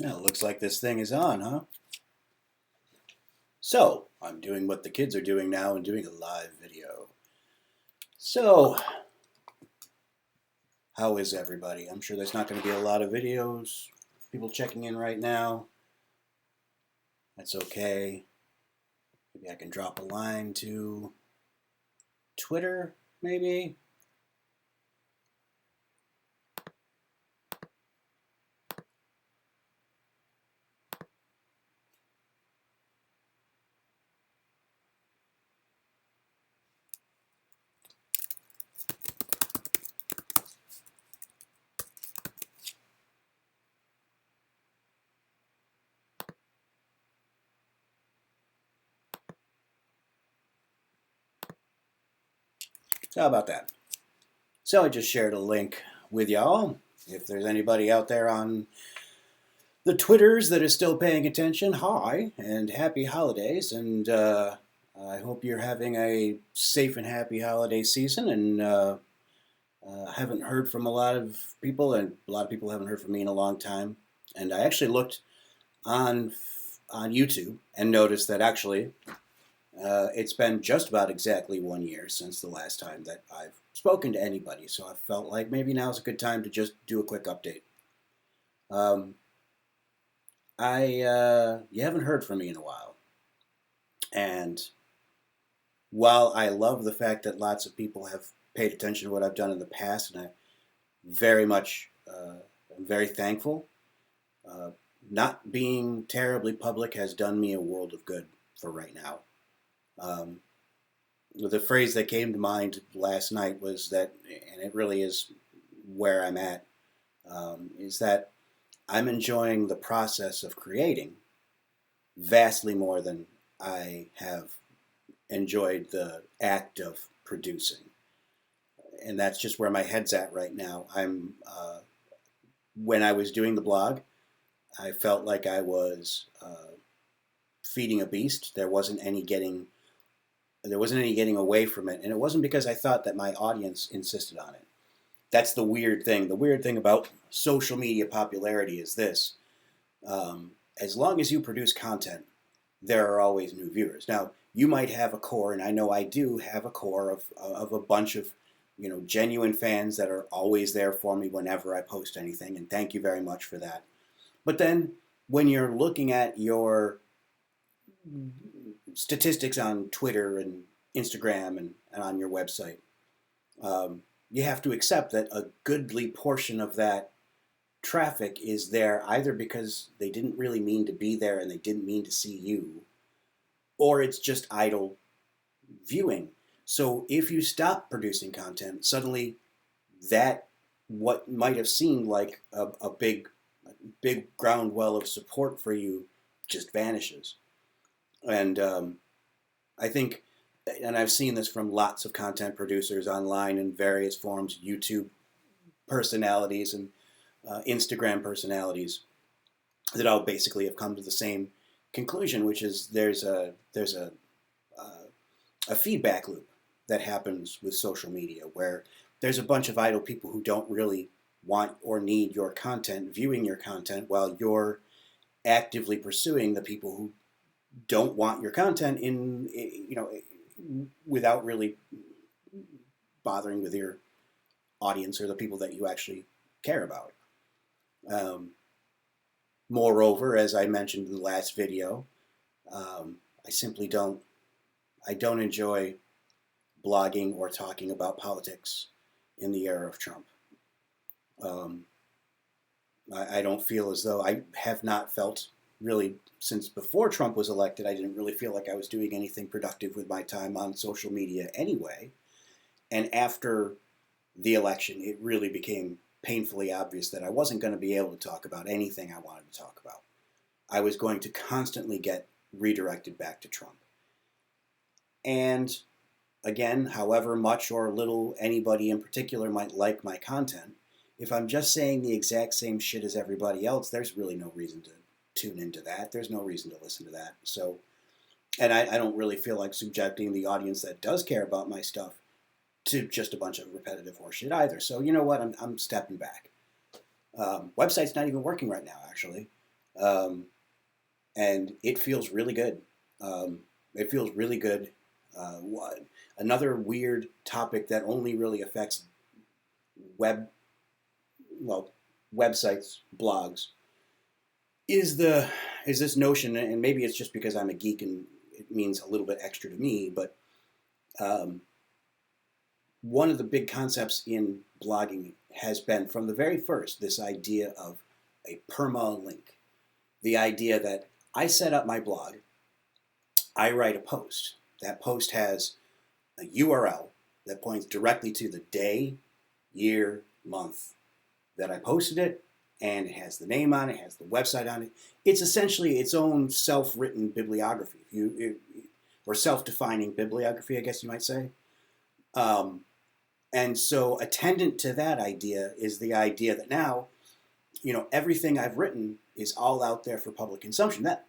Well, it looks like this thing is on, huh? So, I'm doing what the kids are doing now and doing a live video. So, how is everybody? I'm sure there's not going to be a lot of videos, people checking in right now. That's okay. Maybe I can drop a line to Twitter, maybe? So how about that? So I just shared a link with y'all. If there's anybody out there on the Twitters that is still paying attention, hi, and happy holidays, and I hope you're having a safe and happy holiday season, and haven't heard from a lot of people, and a lot of people haven't heard from me in a long time, and I actually looked on on YouTube and noticed that actually it's been just about exactly 1 year since the last time that I've spoken to anybody, so I felt like maybe now's a good time to just do a quick update. Um, you haven't heard from me in a while, and while I love the fact that lots of people have paid attention to what I've done in the past, and I very much I'm very thankful. Uh, Not being terribly public has done me a world of good for right now. Um, the phrase that came to mind last night was that, and it really is where I'm at, is that I'm enjoying the process of creating vastly more than I have enjoyed the act of producing. And that's just where my head's at right now. When I was doing the blog, I felt like I was feeding a beast. There wasn't any getting away from it, and it wasn't because I thought that my audience insisted on it. That's the weird thing. The weird thing about social media popularity is this: as long as you produce content, there are always new viewers. Now, you might have a core, and I know I do have a core of a bunch of genuine fans that are always there for me whenever I post anything, and thank you very much for that. But then when you're looking at your statistics on Twitter and Instagram and on your website, you have to accept that a goodly portion of that traffic is there either because they didn't really mean to be there and they didn't mean to see you, or it's just idle viewing. So if you stop producing content, suddenly that what might have seemed like a big ground well of support for you just vanishes. And I think, and I've seen this from lots of content producers online in various forms, YouTube personalities and Instagram personalities, that all basically have come to the same conclusion, which is there's a feedback loop that happens with social media where there's a bunch of idle people who don't really want or need your content viewing your content while you're actively pursuing the people who don't want your content without really bothering with your audience or the people that you actually care about. Um, Moreover, as I mentioned in the last video, I simply don't enjoy blogging or talking about politics in the era of Trump. Um, I don't feel as though I have not felt really since before Trump was elected. I didn't really feel like I was doing anything productive with my time on social media anyway. And after the election, it really became painfully obvious that I wasn't going to be able to talk about anything I wanted to talk about. I was going to constantly get redirected back to Trump. And again, however much or little anybody in particular might like my content, if I'm just saying the exact same shit as everybody else, there's really no reason to tune into that. There's no reason to listen to that. So, and I don't really feel like subjecting the audience that does care about my stuff to just a bunch of repetitive horseshit either. So you know what? I'm stepping back. Website's not even working right now, actually. Um, and it feels really good. It feels really good. Another weird topic that only really affects web, well, websites, blogs, is the is this notion, and maybe it's just because I'm a geek and it means a little bit extra to me, but um, one of the big concepts in blogging has been from the very first this idea of a permalink. The idea that I set up my blog, I write a post. That post has a URL that points directly to the day, year, month that I posted it, and it has the name on it, it has the website on it. It's essentially its own self-written bibliography, or self-defining bibliography, I guess you might say. Um, and so, attendant to that idea is the idea that now, everything I've written is all out there for public consumption. That,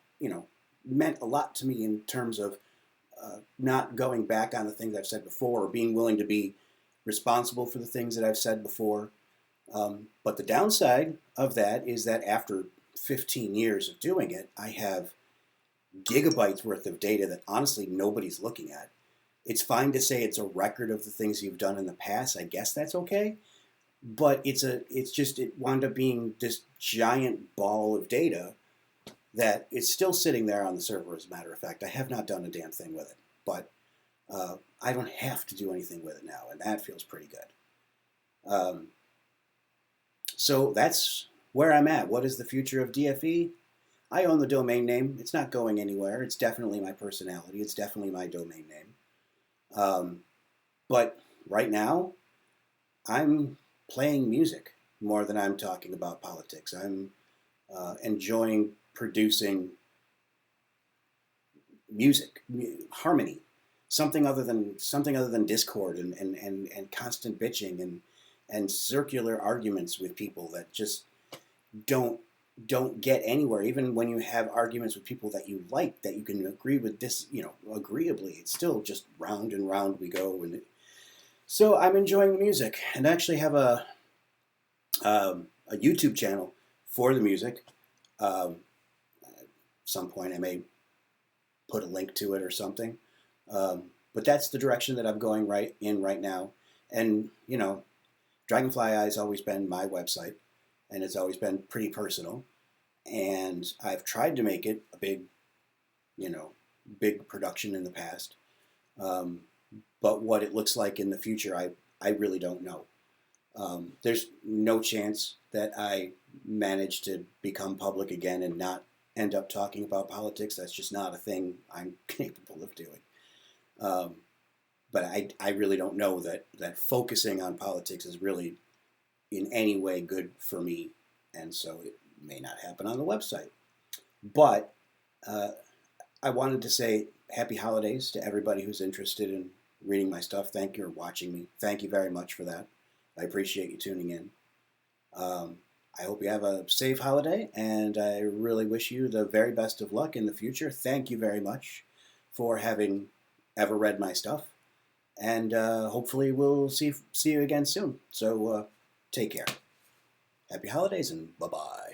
meant a lot to me in terms of not going back on the things I've said before, or being willing to be responsible for the things that I've said before. But the downside of that is that after 15 years of doing it, I have gigabytes worth of data that honestly nobody's looking at. It's fine to say it's a record of the things you've done in the past. I guess that's okay. But it wound up being this giant ball of data that is still sitting there on the server, as a matter of fact. I have not done a damn thing with it. But I don't have to do anything with it now, and that feels pretty good. So that's where I'm at. What is the future of DFE? I own the domain name. It's not going anywhere. It's definitely my personality. It's definitely my domain name. But right now, I'm playing music more than I'm talking about politics. I'm enjoying producing music, harmony, something other than discord and constant bitching and circular arguments with people that just don't get anywhere. Even when you have arguments with people that you like, that you can agree with agreeably, it's still just round and round we go. And so I'm enjoying the music, and I actually have a YouTube channel for the music. At some point I may put a link to it or something. But that's the direction that I'm going right now. And, Dragonfly Eye has always been my website, and it's always been pretty personal. And I've tried to make it a big production in the past. But what it looks like in the future, I really don't know. There's no chance that I manage to become public again and not end up talking about politics. That's just not a thing I'm capable of doing. But I really don't know that focusing on politics is really in any way good for me, and so it may not happen on the website. But I wanted to say happy holidays to everybody who's interested in reading my stuff. Thank you for watching me. Thank you very much for that. I appreciate you tuning in. I hope you have a safe holiday, and I really wish you the very best of luck in the future. Thank you very much for having ever read my stuff, and hopefully we'll see you again soon. So take care. Happy holidays, and bye-bye.